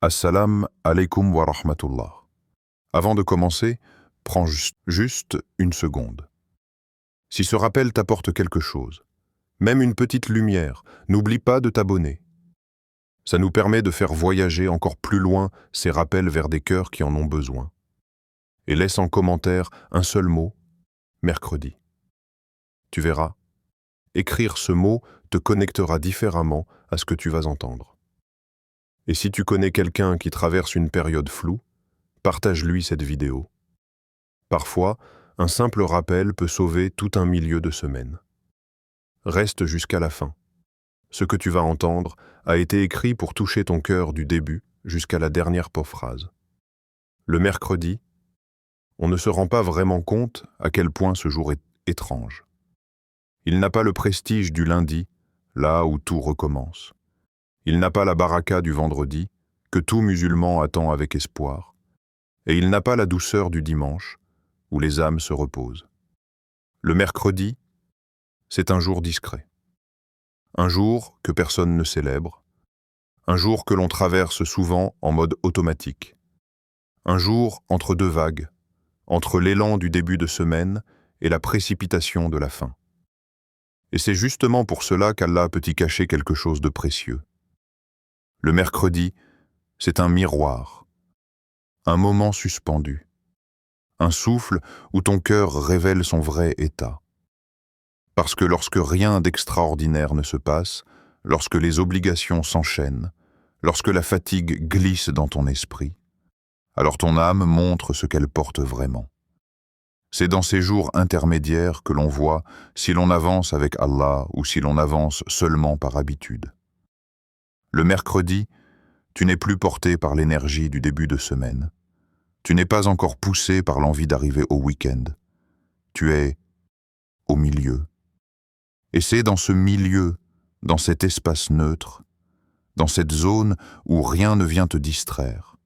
Assalam alaikum wa rahmatullah. Avant de commencer, prends juste une seconde. Si ce rappel t'apporte quelque chose, même une petite lumière, n'oublie pas de t'abonner. Ça nous permet de faire voyager encore plus loin ces rappels vers des cœurs qui en ont besoin. Et laisse en commentaire un seul mot, mercredi. Tu verras, écrire ce mot te connectera différemment à ce que tu vas entendre. Et si tu connais quelqu'un qui traverse une période floue, partage-lui cette vidéo. Parfois, un simple rappel peut sauver tout un milieu de semaine. Reste jusqu'à la fin. Ce que tu vas entendre a été écrit pour toucher ton cœur du début jusqu'à la dernière phrase. Le mercredi, on ne se rend pas vraiment compte à quel point ce jour est étrange. Il n'a pas le prestige du lundi, là où tout recommence. Il n'a pas la baraka du vendredi, que tout musulman attend avec espoir. Et il n'a pas la douceur du dimanche, où les âmes se reposent. Le mercredi, c'est un jour discret. Un jour que personne ne célèbre. Un jour que l'on traverse souvent en mode automatique. Un jour entre deux vagues, entre l'élan du début de semaine et la précipitation de la fin. Et c'est justement pour cela qu'Allah peut y cacher quelque chose de précieux. Le mercredi, c'est un miroir, un moment suspendu, un souffle où ton cœur révèle son vrai état. Parce que lorsque rien d'extraordinaire ne se passe, lorsque les obligations s'enchaînent, lorsque la fatigue glisse dans ton esprit, alors ton âme montre ce qu'elle porte vraiment. C'est dans ces jours intermédiaires que l'on voit si l'on avance avec Allah ou si l'on avance seulement par habitude. Le mercredi, tu n'es plus porté par l'énergie du début de semaine. Tu n'es pas encore poussé par l'envie d'arriver au week-end. Tu es au milieu. Et c'est dans ce milieu, dans cet espace neutre, dans cette zone où rien ne vient te distraire,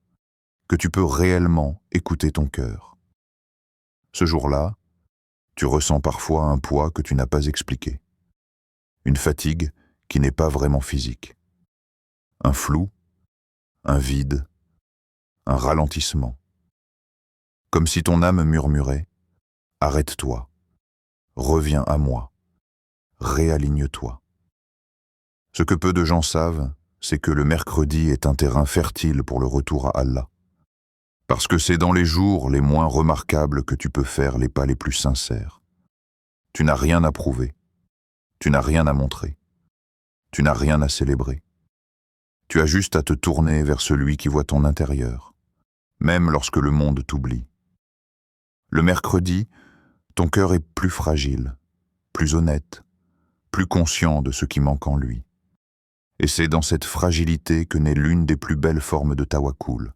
que tu peux réellement écouter ton cœur. Ce jour-là, tu ressens parfois un poids que tu n'as pas expliqué, une fatigue qui n'est pas vraiment physique, un flou, un vide, un ralentissement. Comme si ton âme murmurait « Arrête-toi, reviens à moi, réaligne-toi ». Ce que peu de gens savent, c'est que le mercredi est un terrain fertile pour le retour à Allah. Parce que c'est dans les jours les moins remarquables que tu peux faire les pas les plus sincères. Tu n'as rien à prouver, tu n'as rien à montrer, tu n'as rien à célébrer. Tu as juste à te tourner vers celui qui voit ton intérieur, même lorsque le monde t'oublie. Le mercredi, ton cœur est plus fragile, plus honnête, plus conscient de ce qui manque en lui. Et c'est dans cette fragilité que naît l'une des plus belles formes de tawakkul,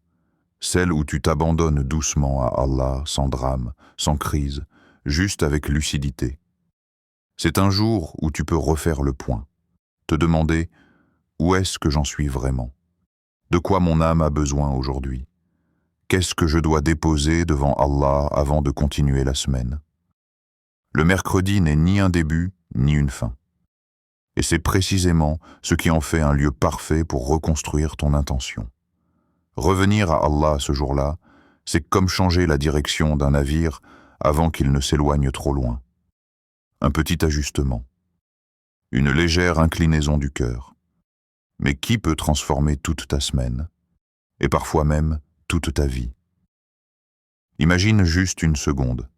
celle où tu t'abandonnes doucement à Allah, sans drame, sans crise, juste avec lucidité. C'est un jour où tu peux refaire le point, te demander où est-ce que j'en suis vraiment, de quoi mon âme a besoin aujourd'hui, qu'est-ce que je dois déposer devant Allah avant de continuer la semaine. Le mercredi n'est ni un début, ni une fin. Et c'est précisément ce qui en fait un lieu parfait pour reconstruire ton intention. Revenir à Allah ce jour-là, c'est comme changer la direction d'un navire avant qu'il ne s'éloigne trop loin. Un petit ajustement, une légère inclinaison du cœur. Mais qui peut transformer toute ta semaine, et parfois même toute ta vie? Imagine juste une seconde.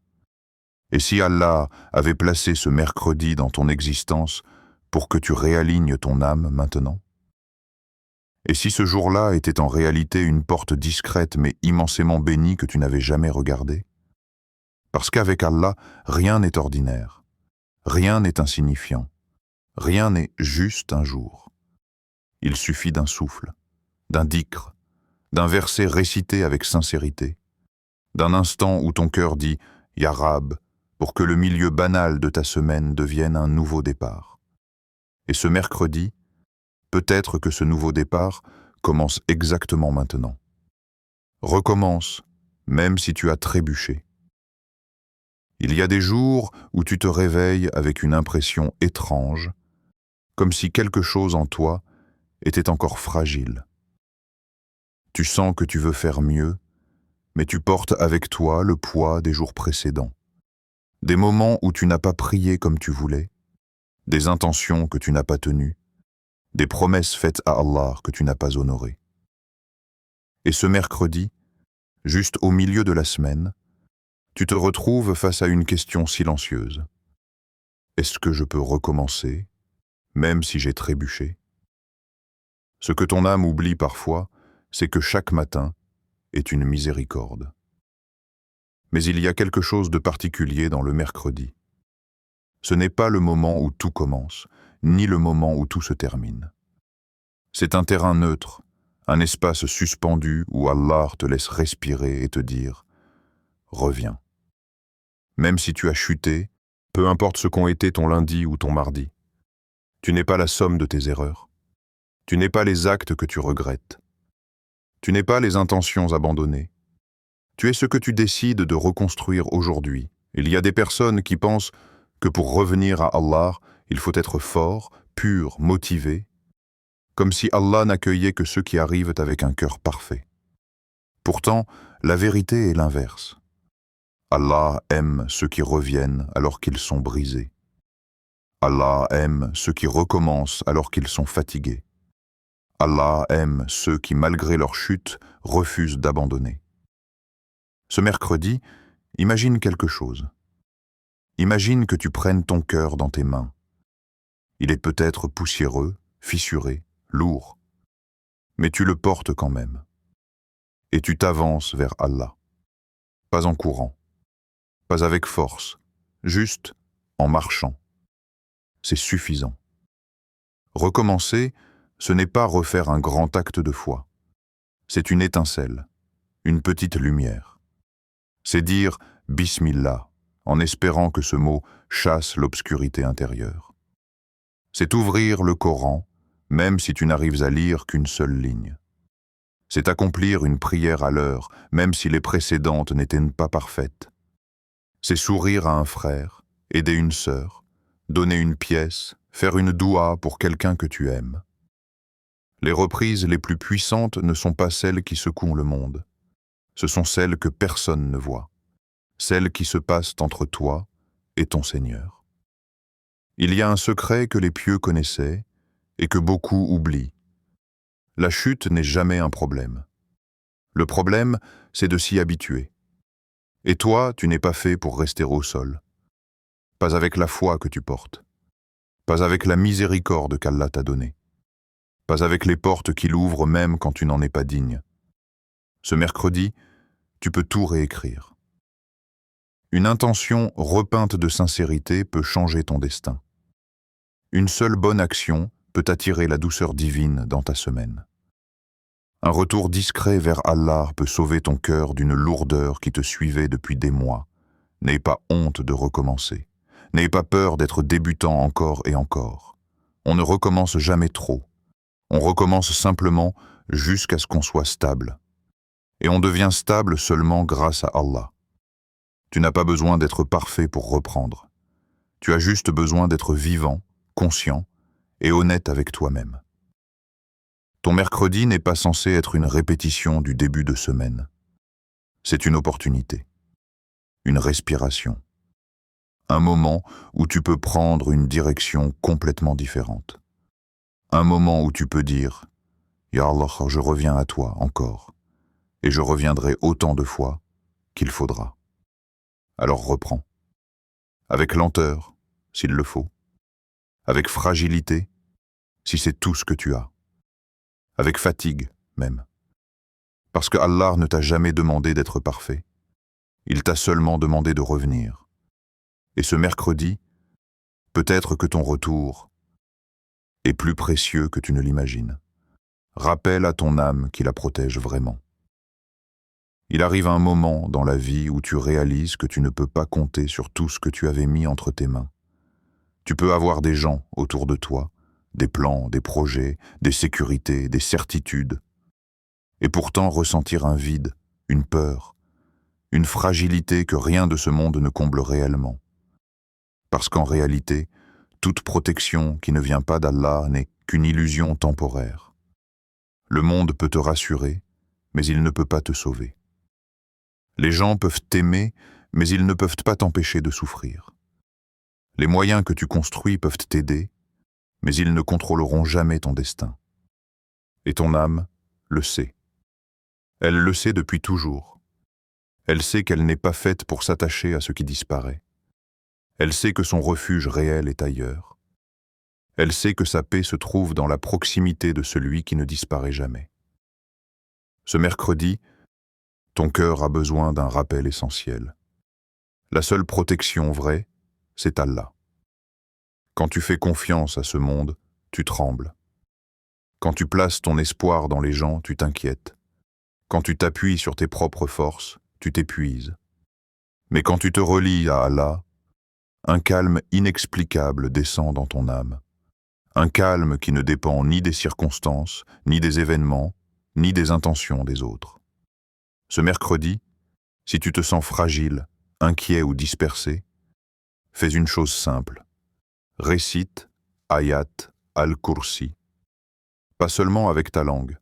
Et si Allah avait placé ce mercredi dans ton existence pour que tu réalignes ton âme maintenant? Et si ce jour-là était en réalité une porte discrète mais immensément bénie que tu n'avais jamais regardée? Parce qu'avec Allah, rien n'est ordinaire, rien n'est insignifiant, rien n'est juste un jour. Il suffit d'un souffle, d'un dhikr, d'un verset récité avec sincérité, d'un instant où ton cœur dit « Ya Rab » pour que le milieu banal de ta semaine devienne un nouveau départ. Et ce mercredi, peut-être que ce nouveau départ commence exactement maintenant. Recommence, même si tu as trébuché. Il y a des jours où tu te réveilles avec une impression étrange, comme si quelque chose en toi était encore fragile. Tu sens que tu veux faire mieux, mais tu portes avec toi le poids des jours précédents. Des moments où tu n'as pas prié comme tu voulais, des intentions que tu n'as pas tenues, des promesses faites à Allah que tu n'as pas honorées. Et ce mercredi, juste au milieu de la semaine, tu te retrouves face à une question silencieuse. Est-ce que je peux recommencer, même si j'ai trébuché? Ce que ton âme oublie parfois, c'est que chaque matin est une miséricorde. Mais il y a quelque chose de particulier dans le mercredi. Ce n'est pas le moment où tout commence, ni le moment où tout se termine. C'est un terrain neutre, un espace suspendu où Allah te laisse respirer et te dire « Reviens ». Même si tu as chuté, peu importe ce qu'ont été ton lundi ou ton mardi, tu n'es pas la somme de tes erreurs. Tu n'es pas les actes que tu regrettes. Tu n'es pas les intentions abandonnées. Tu es ce que tu décides de reconstruire aujourd'hui. Il y a des personnes qui pensent que pour revenir à Allah, il faut être fort, pur, motivé, comme si Allah n'accueillait que ceux qui arrivent avec un cœur parfait. Pourtant, la vérité est l'inverse. Allah aime ceux qui reviennent alors qu'ils sont brisés. Allah aime ceux qui recommencent alors qu'ils sont fatigués. Allah aime ceux qui, malgré leur chute, refusent d'abandonner. Ce mercredi, imagine quelque chose. Imagine que tu prennes ton cœur dans tes mains. Il est peut-être poussiéreux, fissuré, lourd, mais tu le portes quand même. Et tu t'avances vers Allah. Pas en courant, pas avec force, juste en marchant. C'est suffisant. Recommencer, ce n'est pas refaire un grand acte de foi. C'est une étincelle, une petite lumière. C'est dire « Bismillah » en espérant que ce mot chasse l'obscurité intérieure. C'est ouvrir le Coran, même si tu n'arrives à lire qu'une seule ligne. C'est accomplir une prière à l'heure, même si les précédentes n'étaient pas parfaites. C'est sourire à un frère, aider une sœur, donner une pièce, faire une doua pour quelqu'un que tu aimes. Les reprises les plus puissantes ne sont pas celles qui secouent le monde. Ce sont celles que personne ne voit, celles qui se passent entre toi et ton Seigneur. Il y a un secret que les pieux connaissaient et que beaucoup oublient. La chute n'est jamais un problème. Le problème, c'est de s'y habituer. Et toi, tu n'es pas fait pour rester au sol. Pas avec la foi que tu portes. Pas avec la miséricorde qu'Allah t'a donnée. Pas avec les portes qu'il ouvre même quand tu n'en es pas digne. Ce mercredi, tu peux tout réécrire. Une intention repeinte de sincérité peut changer ton destin. Une seule bonne action peut attirer la douceur divine dans ta semaine. Un retour discret vers Allah peut sauver ton cœur d'une lourdeur qui te suivait depuis des mois. N'aie pas honte de recommencer. N'aie pas peur d'être débutant encore et encore. On ne recommence jamais trop. On recommence simplement jusqu'à ce qu'on soit stable. Et on devient stable seulement grâce à Allah. Tu n'as pas besoin d'être parfait pour reprendre. Tu as juste besoin d'être vivant, conscient et honnête avec toi-même. Ton mercredi n'est pas censé être une répétition du début de semaine. C'est une opportunité, une respiration, un moment où tu peux prendre une direction complètement différente. Un moment où tu peux dire « Ya Allah, je reviens à toi encore, et je reviendrai autant de fois qu'il faudra. » Alors reprends, avec lenteur, s'il le faut, avec fragilité, si c'est tout ce que tu as, avec fatigue même. Parce que Allah ne t'a jamais demandé d'être parfait. Il t'a seulement demandé de revenir. Et ce mercredi, peut-être que ton retour est plus précieux que tu ne l'imagines. Rappelle à ton âme qui la protège vraiment. Il arrive un moment dans la vie où tu réalises que tu ne peux pas compter sur tout ce que tu avais mis entre tes mains. Tu peux avoir des gens autour de toi, des plans, des projets, des sécurités, des certitudes, et pourtant ressentir un vide, une peur, une fragilité que rien de ce monde ne comble réellement. Parce qu'en réalité, toute protection qui ne vient pas d'Allah n'est qu'une illusion temporaire. Le monde peut te rassurer, mais il ne peut pas te sauver. Les gens peuvent t'aimer, mais ils ne peuvent pas t'empêcher de souffrir. Les moyens que tu construis peuvent t'aider, mais ils ne contrôleront jamais ton destin. Et ton âme le sait. Elle le sait depuis toujours. Elle sait qu'elle n'est pas faite pour s'attacher à ce qui disparaît. Elle sait que son refuge réel est ailleurs. Elle sait que sa paix se trouve dans la proximité de celui qui ne disparaît jamais. Ce mercredi, ton cœur a besoin d'un rappel essentiel. La seule protection vraie, c'est Allah. Quand tu fais confiance à ce monde, tu trembles. Quand tu places ton espoir dans les gens, tu t'inquiètes. Quand tu t'appuies sur tes propres forces, tu t'épuises. Mais quand tu te relies à Allah, un calme inexplicable descend dans ton âme. Un calme qui ne dépend ni des circonstances, ni des événements, ni des intentions des autres. Ce mercredi, si tu te sens fragile, inquiet ou dispersé, fais une chose simple. Récite Ayat al-Kursi. Pas seulement avec ta langue,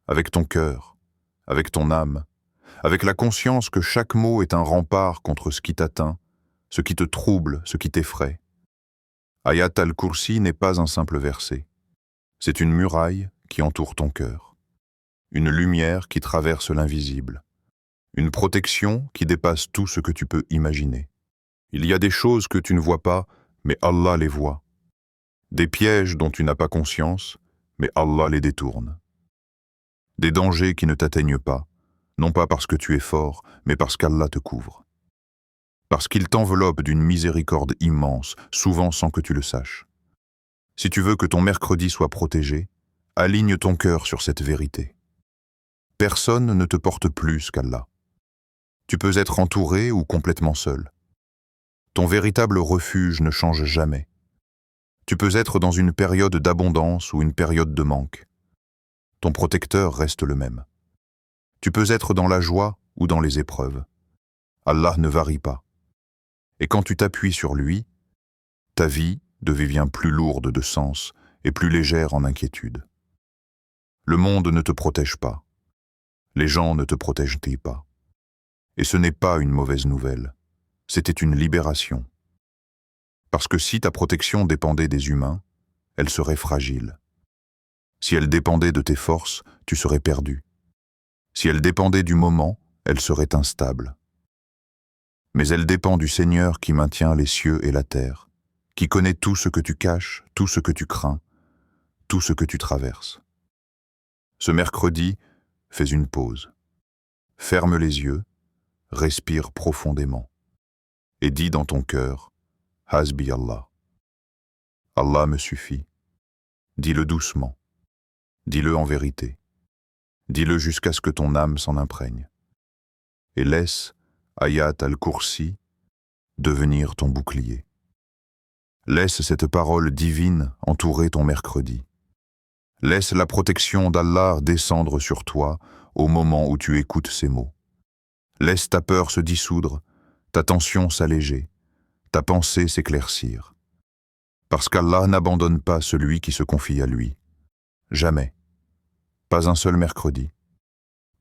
avec ton cœur, avec ton âme, avec la conscience que chaque mot est un rempart contre ce qui t'atteint, ce qui te trouble, ce qui t'effraie. Ayat al-Kursi n'est pas un simple verset. C'est une muraille qui entoure ton cœur. Une lumière qui traverse l'invisible. Une protection qui dépasse tout ce que tu peux imaginer. Il y a des choses que tu ne vois pas, mais Allah les voit. Des pièges dont tu n'as pas conscience, mais Allah les détourne. Des dangers qui ne t'atteignent pas, non pas parce que tu es fort, mais parce qu'Allah te couvre. Parce qu'il t'enveloppe d'une miséricorde immense, souvent sans que tu le saches. Si tu veux que ton mercredi soit protégé, aligne ton cœur sur cette vérité. Personne ne te porte plus qu'Allah. Tu peux être entouré ou complètement seul. Ton véritable refuge ne change jamais. Tu peux être dans une période d'abondance ou une période de manque. Ton protecteur reste le même. Tu peux être dans la joie ou dans les épreuves. Allah ne varie pas. Et quand tu t'appuies sur lui, ta vie devient plus lourde de sens et plus légère en inquiétude. Le monde ne te protège pas. Les gens ne te protègent pas. Et ce n'est pas une mauvaise nouvelle. C'était une libération. Parce que si ta protection dépendait des humains, elle serait fragile. Si elle dépendait de tes forces, tu serais perdu. Si elle dépendait du moment, elle serait instable. Mais elle dépend du Seigneur qui maintient les cieux et la terre, qui connaît tout ce que tu caches, tout ce que tu crains, tout ce que tu traverses. Ce mercredi, fais une pause. Ferme les yeux, respire profondément et dis dans ton cœur « Hasbi Allah ». Allah me suffit. Dis-le doucement. Dis-le en vérité. Dis-le jusqu'à ce que ton âme s'en imprègne. Et laisse Ayat al-Kursi devenir ton bouclier. Laisse cette parole divine entourer ton mercredi. Laisse la protection d'Allah descendre sur toi au moment où tu écoutes ces mots. Laisse ta peur se dissoudre, ta tension s'alléger, ta pensée s'éclaircir. Parce qu'Allah n'abandonne pas celui qui se confie à lui. Jamais. Pas un seul mercredi.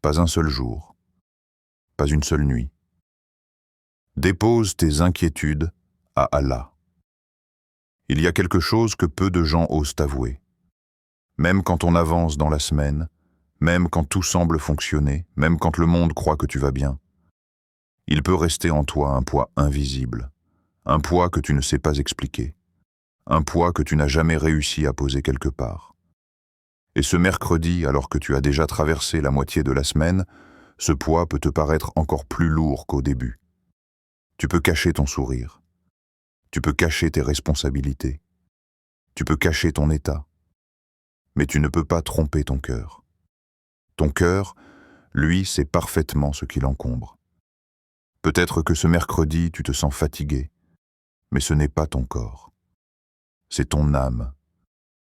Pas un seul jour. Pas une seule nuit. Dépose tes inquiétudes à Allah. Il y a quelque chose que peu de gens osent avouer. Même quand on avance dans la semaine, même quand tout semble fonctionner, même quand le monde croit que tu vas bien, il peut rester en toi un poids invisible, un poids que tu ne sais pas expliquer, un poids que tu n'as jamais réussi à poser quelque part. Et ce mercredi, alors que tu as déjà traversé la moitié de la semaine, ce poids peut te paraître encore plus lourd qu'au début. Tu peux cacher ton sourire. Tu peux cacher tes responsabilités. Tu peux cacher ton état. Mais tu ne peux pas tromper ton cœur. Ton cœur, lui, sait parfaitement ce qui l'encombre. Peut-être que ce mercredi, tu te sens fatigué, mais ce n'est pas ton corps. C'est ton âme.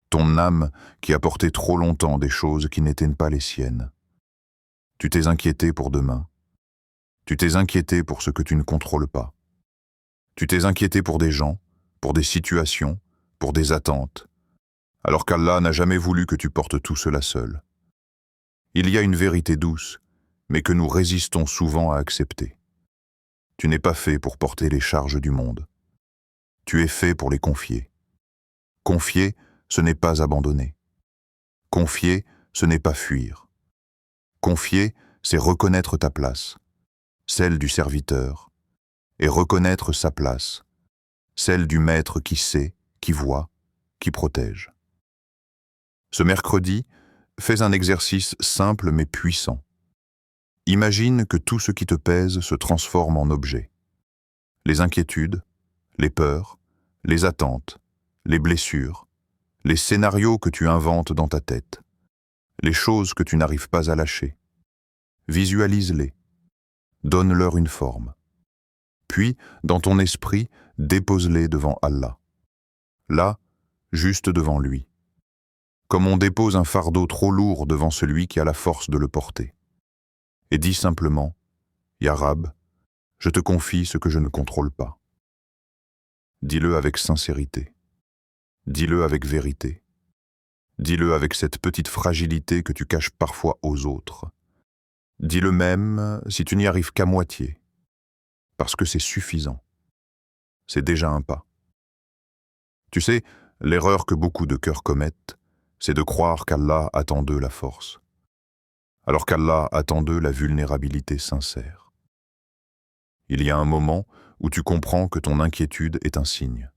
Ton âme qui a porté trop longtemps des choses qui n'étaient pas les siennes. Tu t'es inquiété pour demain. Tu t'es inquiété pour ce que tu ne contrôles pas. Tu t'es inquiété pour des gens, pour des situations, pour des attentes, alors qu'Allah n'a jamais voulu que tu portes tout cela seul. Il y a une vérité douce, mais que nous résistons souvent à accepter. Tu n'es pas fait pour porter les charges du monde. Tu es fait pour les confier. Confier, ce n'est pas abandonner. Confier, ce n'est pas fuir. Confier, c'est reconnaître ta place, celle du serviteur, et reconnaître sa place, celle du maître qui sait, qui voit, qui protège. Ce mercredi, fais un exercice simple mais puissant. Imagine que tout ce qui te pèse se transforme en objet. Les inquiétudes, les peurs, les attentes, les blessures, les scénarios que tu inventes dans ta tête, les choses que tu n'arrives pas à lâcher. Visualise-les, donne-leur une forme. Puis, dans ton esprit, dépose-les devant Allah. Là, juste devant lui. Comme on dépose un fardeau trop lourd devant celui qui a la force de le porter. Et dis simplement, « Ya Rab, je te confie ce que je ne contrôle pas. » Dis-le avec sincérité. Dis-le avec vérité. Dis-le avec cette petite fragilité que tu caches parfois aux autres. Dis-le même si tu n'y arrives qu'à moitié, parce que c'est suffisant. C'est déjà un pas. Tu sais, l'erreur que beaucoup de cœurs commettent, c'est de croire qu'Allah attend d'eux la force, alors qu'Allah attend d'eux la vulnérabilité sincère. Il y a un moment où tu comprends que ton inquiétude est un signe.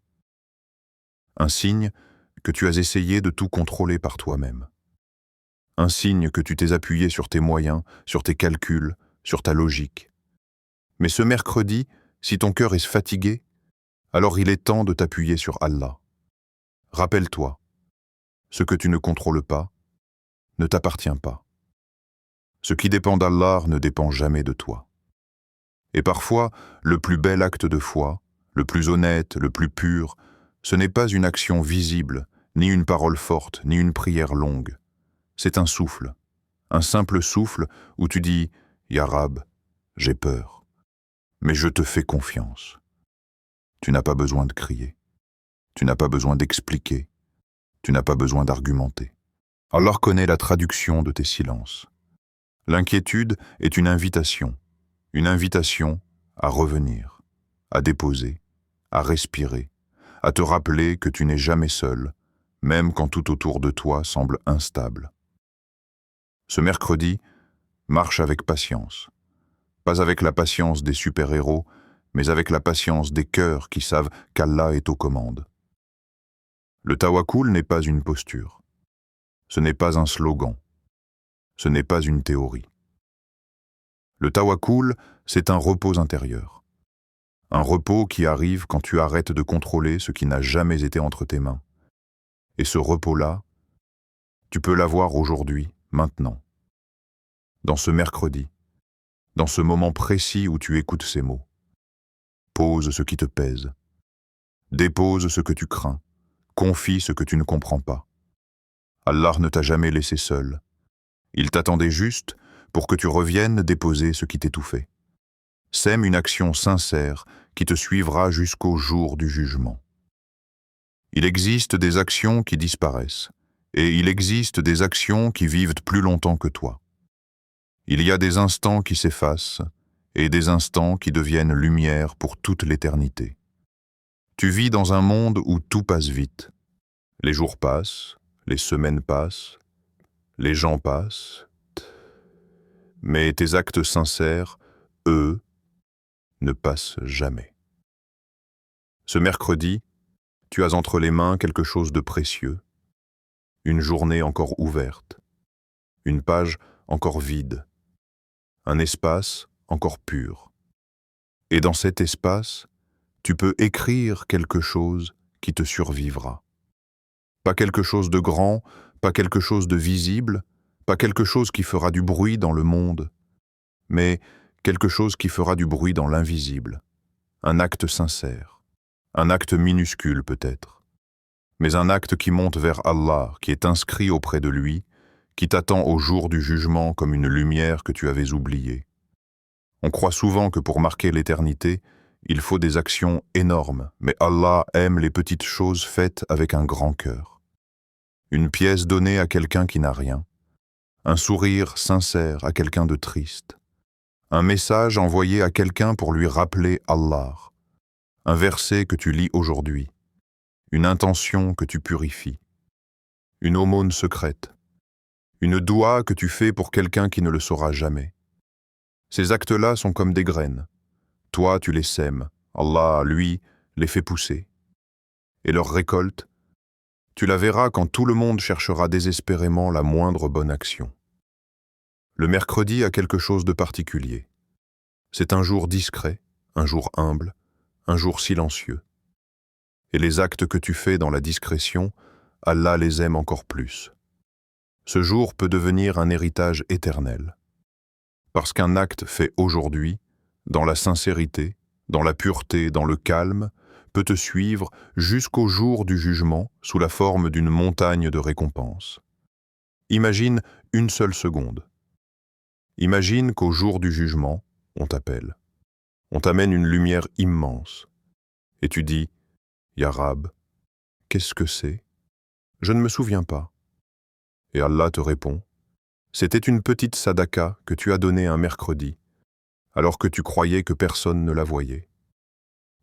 Un signe que tu as essayé de tout contrôler par toi-même. Un signe que tu t'es appuyé sur tes moyens, sur tes calculs, sur ta logique. Mais ce mercredi, si ton cœur est fatigué, alors il est temps de t'appuyer sur Allah. Rappelle-toi, ce que tu ne contrôles pas ne t'appartient pas. Ce qui dépend d'Allah ne dépend jamais de toi. Et parfois, le plus bel acte de foi, le plus honnête, le plus pur, ce n'est pas une action visible, ni une parole forte, ni une prière longue. C'est un souffle, un simple souffle où tu dis « Ya Rab, j'ai peur, mais je te fais confiance. » Tu n'as pas besoin de crier, tu n'as pas besoin d'expliquer, tu n'as pas besoin d'argumenter. Allah connaît la traduction de tes silences. L'inquiétude est une invitation à revenir, à déposer, à respirer, à te rappeler que tu n'es jamais seul, même quand tout autour de toi semble instable. Ce mercredi, marche avec patience. Pas avec la patience des super-héros, mais avec la patience des cœurs qui savent qu'Allah est aux commandes. Le tawakkul n'est pas une posture. Ce n'est pas un slogan. Ce n'est pas une théorie. Le tawakkul, c'est un repos intérieur. Un repos qui arrive quand tu arrêtes de contrôler ce qui n'a jamais été entre tes mains. Et ce repos-là, tu peux l'avoir aujourd'hui, maintenant. Dans ce mercredi, dans ce moment précis où tu écoutes ces mots. Pose ce qui te pèse. Dépose ce que tu crains. Confie ce que tu ne comprends pas. Allah ne t'a jamais laissé seul. Il t'attendait juste pour que tu reviennes déposer ce qui t'étouffait. Sème une action sincère qui te suivra jusqu'au jour du jugement. Il existe des actions qui disparaissent, et il existe des actions qui vivent plus longtemps que toi. Il y a des instants qui s'effacent, et des instants qui deviennent lumière pour toute l'éternité. Tu vis dans un monde où tout passe vite. Les jours passent, les semaines passent, les gens passent, mais tes actes sincères, eux, ne passent jamais. Ce mercredi, tu as entre les mains quelque chose de précieux, une journée encore ouverte, une page encore vide, un espace encore pur. Et dans cet espace, tu peux écrire quelque chose qui te survivra. Pas quelque chose de grand, pas quelque chose de visible, pas quelque chose qui fera du bruit dans le monde, mais quelque chose qui fera du bruit dans l'invisible. Un acte sincère, un acte minuscule peut-être, mais un acte qui monte vers Allah, qui est inscrit auprès de lui, qui t'attend au jour du jugement comme une lumière que tu avais oubliée. On croit souvent que pour marquer l'éternité, il faut des actions énormes, mais Allah aime les petites choses faites avec un grand cœur. Une pièce donnée à quelqu'un qui n'a rien, un sourire sincère à quelqu'un de triste, un message envoyé à quelqu'un pour lui rappeler Allah, un verset que tu lis aujourd'hui, une intention que tu purifies, une aumône secrète, une doua que tu fais pour quelqu'un qui ne le saura jamais. Ces actes-là sont comme des graines. Toi, tu les sèmes, Allah, lui, les fait pousser. Et leur récolte, tu la verras quand tout le monde cherchera désespérément la moindre bonne action. Le mercredi a quelque chose de particulier. C'est un jour discret, un jour humble, un jour silencieux. Et les actes que tu fais dans la discrétion, Allah les aime encore plus. Ce jour peut devenir un héritage éternel. Parce qu'un acte fait aujourd'hui, dans la sincérité, dans la pureté, dans le calme, peut te suivre jusqu'au jour du jugement sous la forme d'une montagne de récompenses. Imagine une seule seconde. Imagine qu'au jour du jugement, on t'appelle. On t'amène une lumière immense. Et tu dis, « Ya Rab, qu'est-ce que c'est ? Je ne me souviens pas. » Et Allah te répond, « C'était une petite sadaka que tu as donnée un mercredi, alors que tu croyais que personne ne la voyait. »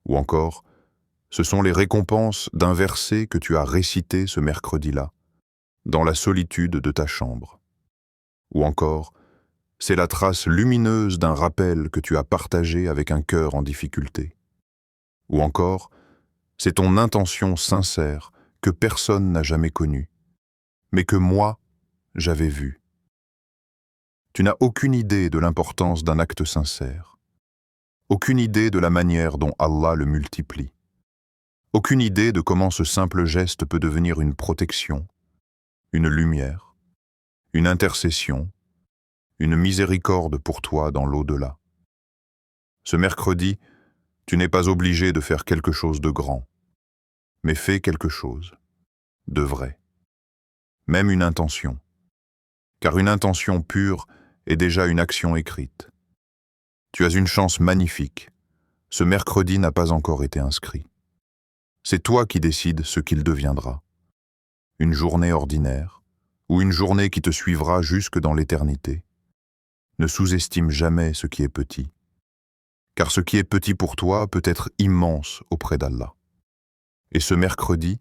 Ou encore, ce sont les récompenses d'un verset que tu as récité ce mercredi-là, dans la solitude de ta chambre. Ou encore, c'est la trace lumineuse d'un rappel que tu as partagé avec un cœur en difficulté. Ou encore, c'est ton intention sincère que personne n'a jamais connue, mais que moi, j'avais vue. Tu n'as aucune idée de l'importance d'un acte sincère, aucune idée de la manière dont Allah le multiplie. Aucune idée de comment ce simple geste peut devenir une protection, une lumière, une intercession, une miséricorde pour toi dans l'au-delà. Ce mercredi, tu n'es pas obligé de faire quelque chose de grand, mais fais quelque chose de vrai, même une intention, car une intention pure est déjà une action écrite. Tu as une chance magnifique, ce mercredi n'a pas encore été inscrit. C'est toi qui décides ce qu'il deviendra. Une journée ordinaire, ou une journée qui te suivra jusque dans l'éternité. Ne sous-estime jamais ce qui est petit, car ce qui est petit pour toi peut être immense auprès d'Allah. Et ce mercredi,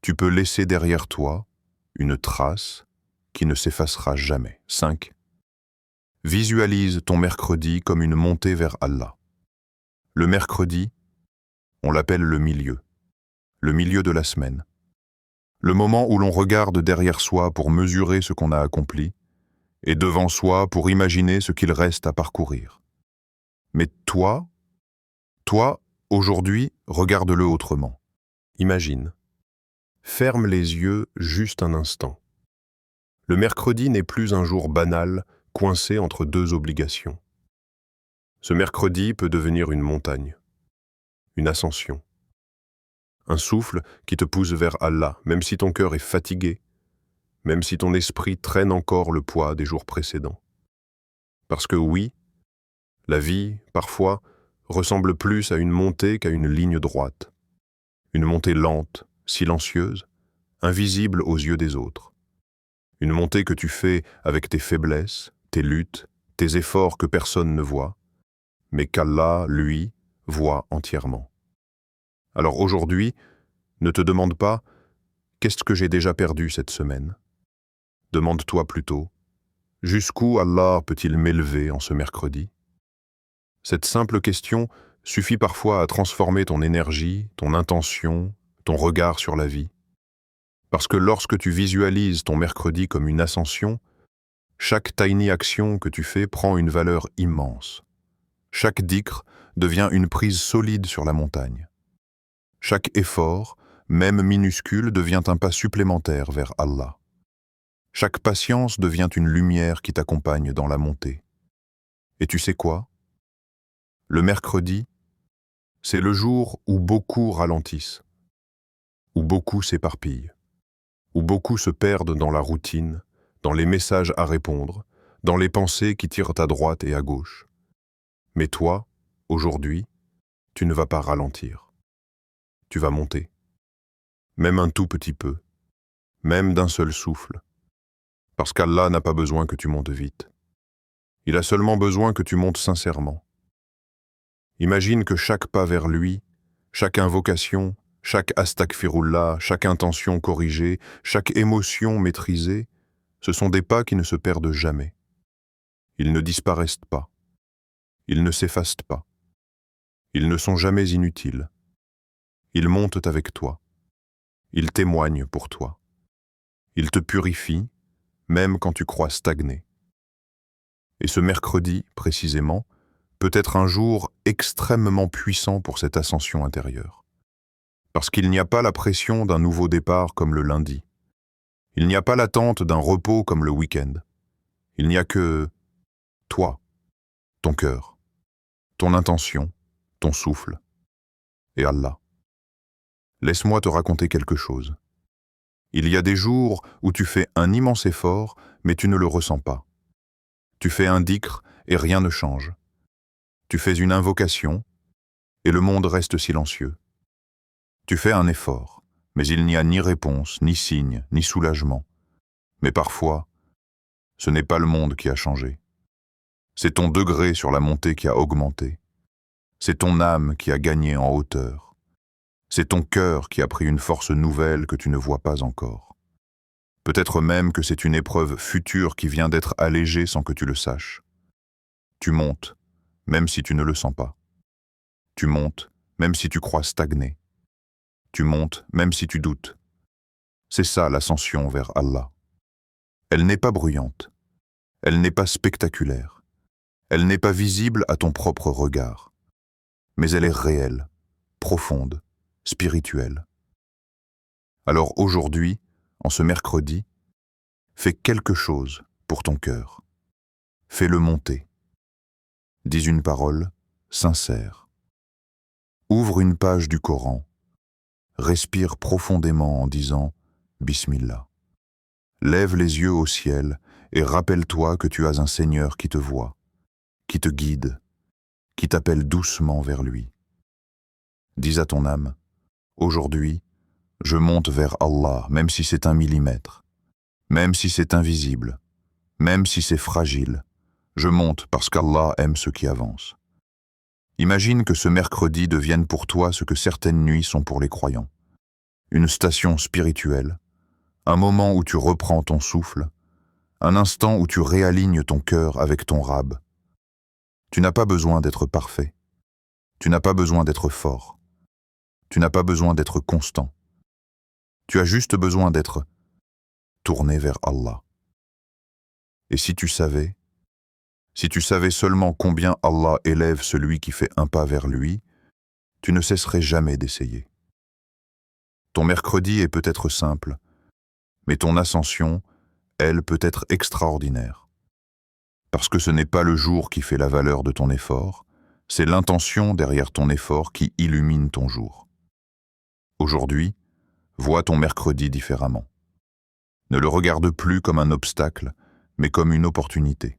tu peux laisser derrière toi une trace qui ne s'effacera jamais. 5. Visualise ton mercredi comme une montée vers Allah. Le mercredi, on l'appelle le milieu de la semaine. Le moment où l'on regarde derrière soi pour mesurer ce qu'on a accompli, et devant soi pour imaginer ce qu'il reste à parcourir. Mais toi, aujourd'hui, regarde-le autrement. Imagine. Ferme les yeux juste un instant. Le mercredi n'est plus un jour banal, coincé entre deux obligations. Ce mercredi peut devenir une montagne, une ascension. Un souffle qui te pousse vers Allah, même si ton cœur est fatigué, même si ton esprit traîne encore le poids des jours précédents. Parce que oui, la vie, parfois, ressemble plus à une montée qu'à une ligne droite. Une montée lente, silencieuse, invisible aux yeux des autres. Une montée que tu fais avec tes faiblesses, tes luttes, tes efforts que personne ne voit, mais qu'Allah, lui, voit entièrement. Alors aujourd'hui, ne te demande pas « Qu'est-ce que j'ai déjà perdu cette semaine ?» Demande-toi plutôt « Jusqu'où Allah peut-il m'élever en ce mercredi ?» Cette simple question suffit parfois à transformer ton énergie, ton intention, ton regard sur la vie. Parce que lorsque tu visualises ton mercredi comme une ascension, chaque tiny action que tu fais prend une valeur immense. Chaque dhikr devient une prise solide sur la montagne. Chaque effort, même minuscule, devient un pas supplémentaire vers Allah. Chaque patience devient une lumière qui t'accompagne dans la montée. Et tu sais quoi ? Le mercredi, c'est le jour où beaucoup ralentissent, où beaucoup s'éparpillent, où beaucoup se perdent dans la routine, dans les messages à répondre, dans les pensées qui tirent à droite et à gauche. Mais toi, aujourd'hui, tu ne vas pas ralentir. Tu vas monter. Même un tout petit peu, même d'un seul souffle. Parce qu'Allah n'a pas besoin que tu montes vite. Il a seulement besoin que tu montes sincèrement. Imagine que chaque pas vers lui, chaque invocation, chaque astaghfirullah, chaque intention corrigée, chaque émotion maîtrisée, ce sont des pas qui ne se perdent jamais. Ils ne disparaissent pas. Ils ne s'effacent pas. Ils ne sont jamais inutiles. Ils montent avec toi. Ils témoignent pour toi. Ils te purifient, même quand tu crois stagner. Et ce mercredi, précisément, peut être un jour extrêmement puissant pour cette ascension intérieure. Parce qu'il n'y a pas la pression d'un nouveau départ comme le lundi. Il n'y a pas l'attente d'un repos comme le week-end. Il n'y a que toi, ton cœur, ton intention, ton souffle, et Allah. Laisse-moi te raconter quelque chose. Il y a des jours où tu fais un immense effort, mais tu ne le ressens pas. Tu fais un dhikr et rien ne change. Tu fais une invocation et le monde reste silencieux. Tu fais un effort, mais il n'y a ni réponse, ni signe, ni soulagement. Mais parfois, ce n'est pas le monde qui a changé. C'est ton degré sur la montée qui a augmenté. C'est ton âme qui a gagné en hauteur. C'est ton cœur qui a pris une force nouvelle que tu ne vois pas encore. Peut-être même que c'est une épreuve future qui vient d'être allégée sans que tu le saches. Tu montes, même si tu ne le sens pas. Tu montes, même si tu crois stagner. Tu montes, même si tu doutes. C'est ça l'ascension vers Allah. Elle n'est pas bruyante. Elle n'est pas spectaculaire. Elle n'est pas visible à ton propre regard. Mais elle est réelle, profonde, spirituelle. Alors aujourd'hui, en ce mercredi, fais quelque chose pour ton cœur. Fais-le monter. Dis une parole sincère. Ouvre une page du Coran. Respire profondément en disant « Bismillah ». Lève les yeux au ciel et rappelle-toi que tu as un Seigneur qui te voit, qui te guide, qui t'appelle doucement vers lui. Dis à ton âme « Aujourd'hui, je monte vers Allah, même si c'est 1 millimètre, même si c'est invisible, même si c'est fragile. Je monte parce qu'Allah aime ceux qui avancent. » Imagine que ce mercredi devienne pour toi ce que certaines nuits sont pour les croyants. Une station spirituelle, un moment où tu reprends ton souffle, un instant où tu réalignes ton cœur avec ton Rab. Tu n'as pas besoin d'être parfait. Tu n'as pas besoin d'être fort. Tu n'as pas besoin d'être constant. Tu as juste besoin d'être tourné vers Allah. Et si tu savais seulement combien Allah élève celui qui fait un pas vers lui, tu ne cesserais jamais d'essayer. Ton mercredi est peut-être simple, mais ton ascension, elle, peut être extraordinaire. Parce que ce n'est pas le jour qui fait la valeur de ton effort, c'est l'intention derrière ton effort qui illumine ton jour. Aujourd'hui, vois ton mercredi différemment. Ne le regarde plus comme un obstacle, mais comme une opportunité.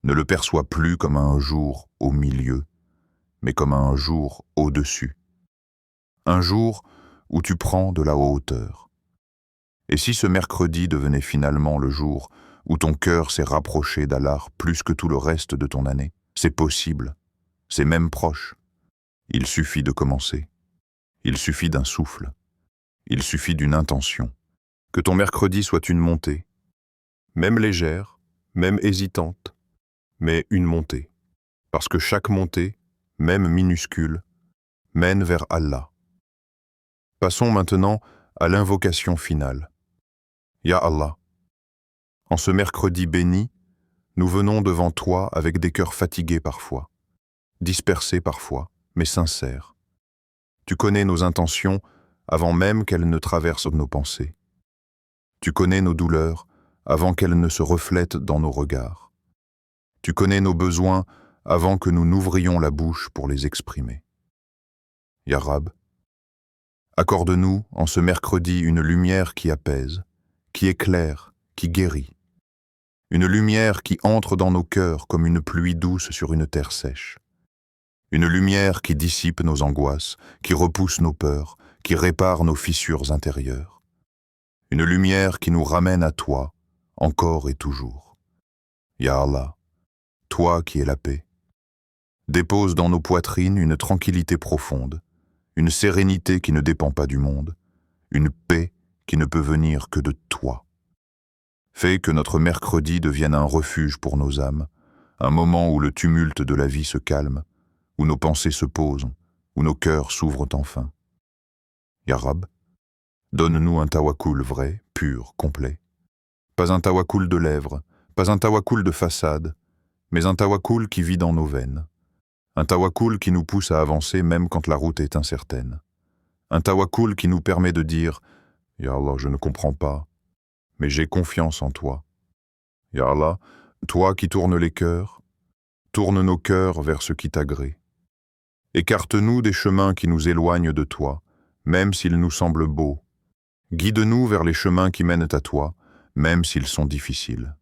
Ne le perçois plus comme un jour au milieu, mais comme un jour au-dessus. Un jour où tu prends de la hauteur. Et si ce mercredi devenait finalement le jour où ton cœur s'est rapproché d'Allah plus que tout le reste de ton année, c'est possible, c'est même proche. Il suffit de commencer. Il suffit d'un souffle. Il suffit d'une intention. Que ton mercredi soit une montée, même légère, même hésitante, mais une montée. Parce que chaque montée, même minuscule, mène vers Allah. Passons maintenant à l'invocation finale. Ya Allah, en ce mercredi béni, nous venons devant toi avec des cœurs fatigués parfois, dispersés parfois, mais sincères. Tu connais nos intentions avant même qu'elles ne traversent nos pensées. Tu connais nos douleurs avant qu'elles ne se reflètent dans nos regards. Tu connais nos besoins avant que nous n'ouvrions la bouche pour les exprimer. Ya Rab, accorde-nous en ce mercredi une lumière qui apaise, qui éclaire, qui guérit. Une lumière qui entre dans nos cœurs comme une pluie douce sur une terre sèche. Une lumière qui dissipe nos angoisses, qui repousse nos peurs, qui répare nos fissures intérieures. Une lumière qui nous ramène à toi, encore et toujours. Ya Allah, toi qui es la paix, dépose dans nos poitrines une tranquillité profonde, une sérénité qui ne dépend pas du monde, une paix qui ne peut venir que de toi. Fais que notre mercredi devienne un refuge pour nos âmes, un moment où le tumulte de la vie se calme, où nos pensées se posent, où nos cœurs s'ouvrent enfin. Ya Rab, donne-nous un tawakkul vrai, pur, complet. Pas un tawakkul de lèvres, pas un tawakkul de façade, mais un tawakkul qui vit dans nos veines. Un tawakkul qui nous pousse à avancer même quand la route est incertaine. Un tawakkul qui nous permet de dire « Ya Allah, je ne comprends pas, mais j'ai confiance en toi. Ya Allah, toi qui tournes les cœurs, tourne nos cœurs vers ce qui t'agrée. Écarte-nous des chemins qui nous éloignent de toi, même s'ils nous semblent beaux. Guide-nous vers les chemins qui mènent à toi, même s'ils sont difficiles.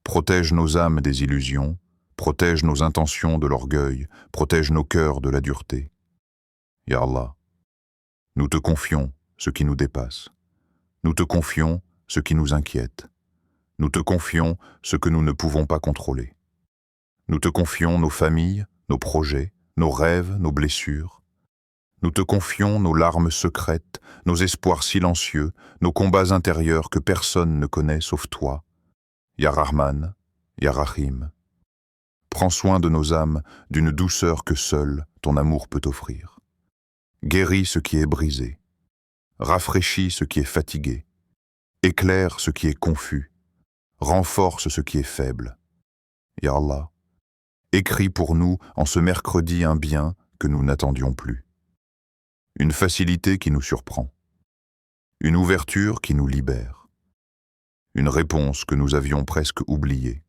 Protège nos âmes des illusions, protège nos intentions de l'orgueil, protège nos cœurs de la dureté. Ya Allah, nous te confions ce qui nous dépasse. Nous te confions ce qui nous inquiète. Nous te confions ce que nous ne pouvons pas contrôler. Nous te confions nos familles, nos projets, nos rêves, nos blessures. Nous te confions nos larmes secrètes, nos espoirs silencieux, nos combats intérieurs que personne ne connaît sauf toi. Ya Rahman, Ya Rahim. Prends soin de nos âmes d'une douceur que seul ton amour peut offrir. Guéris ce qui est brisé. Rafraîchis ce qui est fatigué. Éclaire ce qui est confus. Renforce ce qui est faible. Ya Allah, écris pour nous en ce mercredi un bien que nous n'attendions plus. Une facilité qui nous surprend. Une ouverture qui nous libère. Une réponse que nous avions presque oubliée.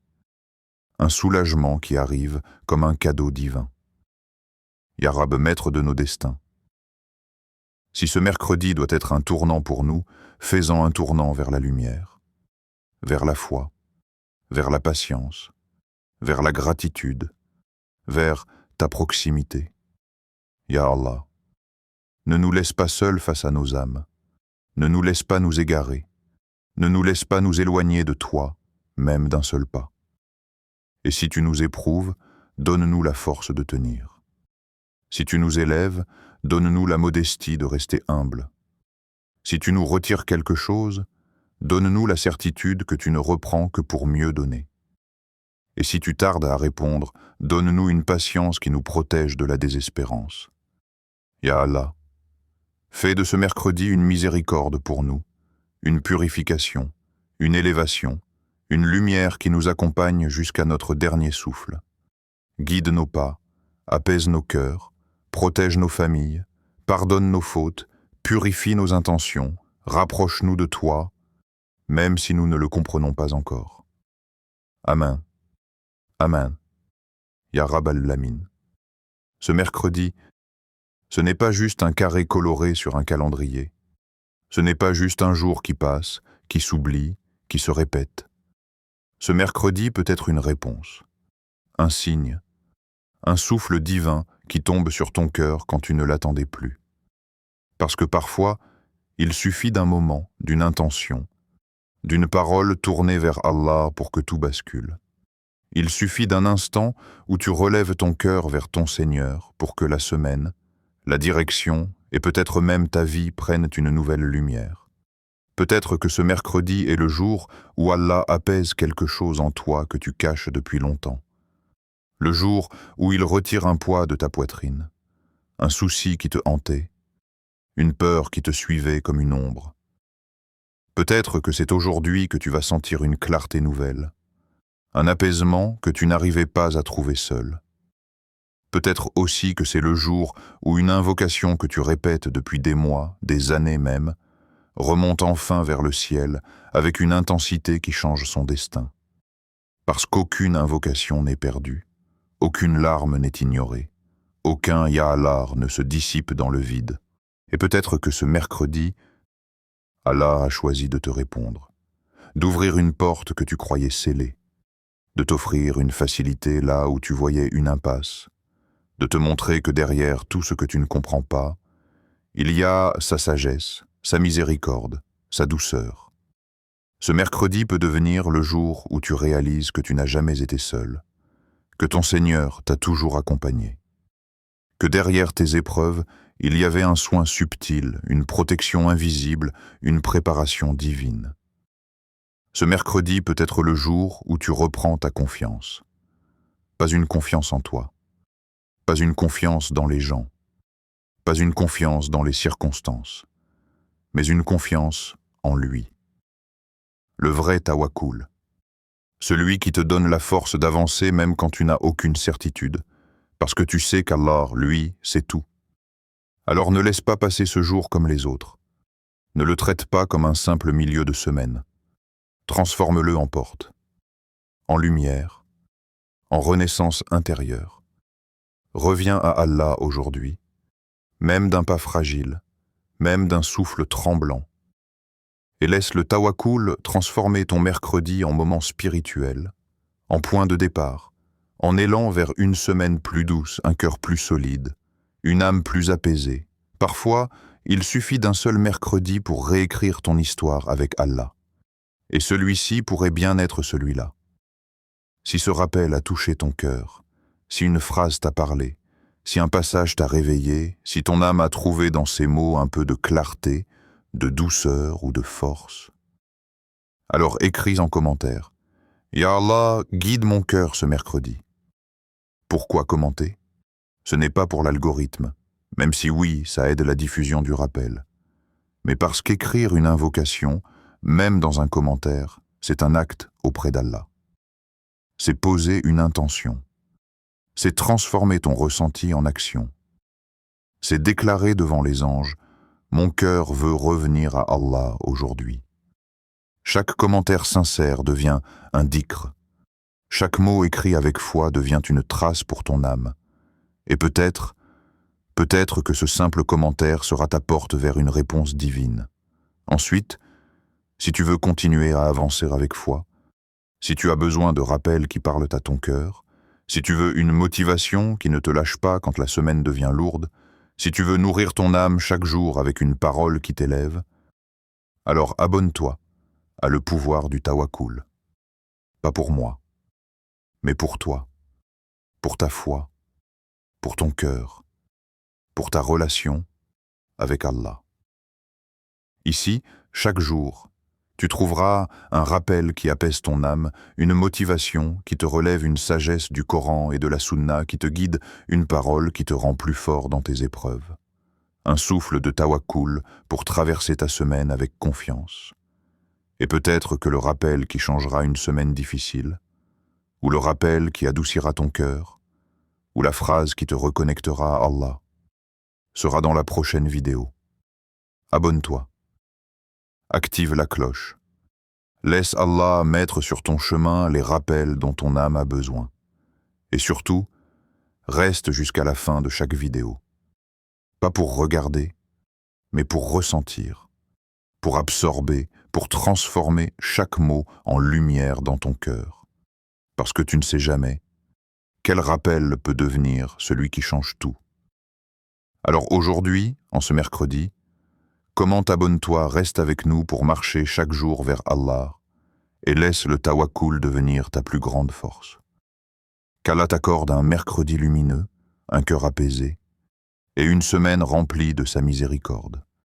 Un soulagement qui arrive comme un cadeau divin. Ya Rab, maître de nos destins. Si ce mercredi doit être un tournant pour nous, fais-en un tournant vers la lumière, vers la foi, vers la patience, vers la gratitude, vers ta proximité. Ya Allah, ne nous laisse pas seuls face à nos âmes, ne nous laisse pas nous égarer, ne nous laisse pas nous éloigner de toi, même d'un seul pas. Et si tu nous éprouves, donne-nous la force de tenir. Si tu nous élèves, donne-nous la modestie de rester humble. Si tu nous retires quelque chose, donne-nous la certitude que tu ne reprends que pour mieux donner. Et si tu tardes à répondre, donne-nous une patience qui nous protège de la désespérance. Ya Allah, fais de ce mercredi une miséricorde pour nous, une purification, une élévation, une lumière qui nous accompagne jusqu'à notre dernier souffle. Guide nos pas, apaise nos cœurs, protège nos familles, pardonne nos fautes, purifie nos intentions, rapproche-nous de toi, même si nous ne le comprenons pas encore. Amen. Amen. Ya Rab al-Lamin. Ce mercredi, ce n'est pas juste un carré coloré sur un calendrier. Ce n'est pas juste un jour qui passe, qui s'oublie, qui se répète. Ce mercredi peut être une réponse, un signe, un souffle divin qui tombe sur ton cœur quand tu ne l'attendais plus. Parce que parfois, il suffit d'un moment, d'une intention, d'une parole tournée vers Allah pour que tout bascule. Il suffit d'un instant où tu relèves ton cœur vers ton Seigneur pour que la semaine, la direction et peut-être même ta vie prennent une nouvelle lumière. Peut-être que ce mercredi est le jour où Allah apaise quelque chose en toi que tu caches depuis longtemps. Le jour où il retire un poids de ta poitrine, un souci qui te hantait, une peur qui te suivait comme une ombre. Peut-être que c'est aujourd'hui que tu vas sentir une clarté nouvelle, un apaisement que tu n'arrivais pas à trouver seul. Peut-être aussi que c'est le jour où une invocation que tu répètes depuis des mois, des années même, remonte enfin vers le ciel avec une intensité qui change son destin. Parce qu'aucune invocation n'est perdue, aucune larme n'est ignorée, aucun Ya Allah ne se dissipe dans le vide. Et peut-être que ce mercredi, Allah a choisi de te répondre, d'ouvrir une porte que tu croyais scellée, de t'offrir une facilité là où tu voyais une impasse, de te montrer que derrière tout ce que tu ne comprends pas, il y a sa sagesse, sa miséricorde, sa douceur. Ce mercredi peut devenir le jour où tu réalises que tu n'as jamais été seul, que ton Seigneur t'a toujours accompagné, que derrière tes épreuves, il y avait un soin subtil, une protection invisible, une préparation divine. Ce mercredi peut être le jour où tu reprends ta confiance. Pas une confiance en toi, pas une confiance dans les gens, pas une confiance dans les circonstances, mais une confiance en lui. Le vrai tawakkul, celui qui te donne la force d'avancer même quand tu n'as aucune certitude, parce que tu sais qu'Allah, lui, c'est tout. Alors ne laisse pas passer ce jour comme les autres. Ne le traite pas comme un simple milieu de semaine. Transforme-le en porte, en lumière, en renaissance intérieure. Reviens à Allah aujourd'hui, même d'un pas fragile, même d'un souffle tremblant, et laisse le tawakkul transformer ton mercredi en moment spirituel, en point de départ, en élan vers une semaine plus douce, un cœur plus solide, une âme plus apaisée. Parfois, il suffit d'un seul mercredi pour réécrire ton histoire avec Allah. Et celui-ci pourrait bien être celui-là. Si ce rappel a touché ton cœur, si une phrase t'a parlé, si un passage t'a réveillé, si ton âme a trouvé dans ces mots un peu de clarté, de douceur ou de force, alors écris en commentaire. Ya Allah, guide mon cœur ce mercredi. Pourquoi commenter? Ce n'est pas pour l'algorithme, même si oui, ça aide la diffusion du rappel. Mais parce qu'écrire une invocation, même dans un commentaire, c'est un acte auprès d'Allah. C'est poser une intention. C'est transformer ton ressenti en action. C'est déclarer devant les anges « Mon cœur veut revenir à Allah aujourd'hui ». Chaque commentaire sincère devient un dhikr. Chaque mot écrit avec foi devient une trace pour ton âme. Et peut-être que ce simple commentaire sera ta porte vers une réponse divine. Ensuite, si tu veux continuer à avancer avec foi, si tu as besoin de rappels qui parlent à ton cœur, si tu veux une motivation qui ne te lâche pas quand la semaine devient lourde, si tu veux nourrir ton âme chaque jour avec une parole qui t'élève, alors abonne-toi à le pouvoir du tawakkul. Pas pour moi, mais pour toi, pour ta foi, pour ton cœur, pour ta relation avec Allah. Ici, chaque jour, tu trouveras un rappel qui apaise ton âme, une motivation qui te relève, une sagesse du Coran et de la Sunna qui te guide, une parole qui te rend plus fort dans tes épreuves. Un souffle de tawakkul pour traverser ta semaine avec confiance. Et peut-être que le rappel qui changera une semaine difficile, ou le rappel qui adoucira ton cœur, ou la phrase qui te reconnectera à Allah, sera dans la prochaine vidéo. Abonne-toi. Active la cloche. Laisse Allah mettre sur ton chemin les rappels dont ton âme a besoin. Et surtout, reste jusqu'à la fin de chaque vidéo. Pas pour regarder, mais pour ressentir, pour absorber, pour transformer chaque mot en lumière dans ton cœur. Parce que tu ne sais jamais quel rappel peut devenir celui qui change tout. Alors aujourd'hui, en ce mercredi, commente, abonne-toi, reste avec nous pour marcher chaque jour vers Allah et laisse le tawakkul devenir ta plus grande force. Qu'Allah t'accorde un mercredi lumineux, un cœur apaisé et une semaine remplie de sa miséricorde.